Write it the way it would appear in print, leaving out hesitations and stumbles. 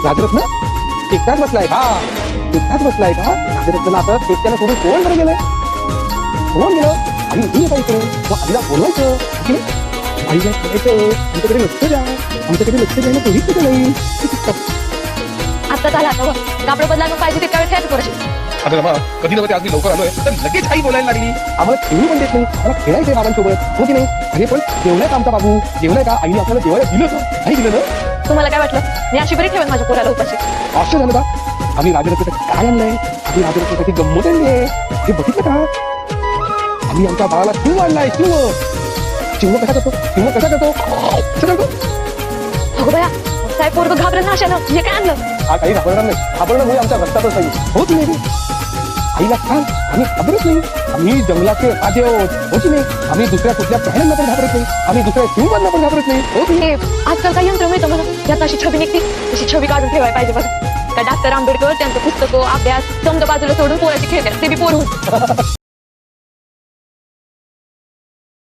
राजरत्न एकटाच बसलाय का? एकटाच बसलाय का? राजरत्न आता एकट्यानं सोडून कोण बरं गेलंय? कोण गेलं? आई उठून येता इकडे. मग आईला बोलवायचं की नाही? आईला बोलायचं, आमच्याकडे लक्ष द्या, आमच्याकडे लक्ष द्यायला कोणीच कुठे नाही. आता झाला आता कापड बदलायला पाहिजे तितका वेळ खेळायचं करू. अरे रमा कधी नव्हते आज मी लवकर आलोय तर लगेच आई बोलायला लागली. आम्हाला खेळू पण देत नाही, आम्हाला खेळायचंय बाबांसोबत, हो की नाही? अरे पण जेवलाय का आमचा बाबू? जेवलाय का? आईने आपल्याला जेवायला दिलं का? नाही दिलं ना? तुम्हाला काय वाटलं मी अशी बरी ठेवेन माझ्या पोराला उपाशी? आश्चर्य झालं का? आम्ही राजरत्नासाठी काय आणलंय? आम्ही राजरत्नासाठी गंमत आणली आहे. हे बघितलं का? आम्ही आमच्या बाळाला शिव आणलाय. शिव कसा करतो? शिव कसा करतो? कसा करतो? अगो बया साहेब पोरग घाबरत ना अशानं. हे काय आणलं? हा काही घाबरणार नाही. घाबरणं आमच्या रक्तातच नाही, हो की नाही? आईला सांग आम्ही घाबरत नाही. आम्ही जंगलाचे राजे आहोत, हो की नाही? आम्ही दुसऱ्या कुठल्या प्राण्यांना पण घाबरत नाही. आम्ही दुसऱ्या शिवांना पण घाबरत नाही, हो की नाही? आजकाल काही यंत्र मिळतं मला यात अशी छबी निघते तशी छबी काढून ठेवायला पाहिजे बघा. का डॉक्टर आंबेडकर त्यांचं पुस्तकं अभ्यास समजा बाजूला सोडून पोराची खेळतात ते बी पोर होत.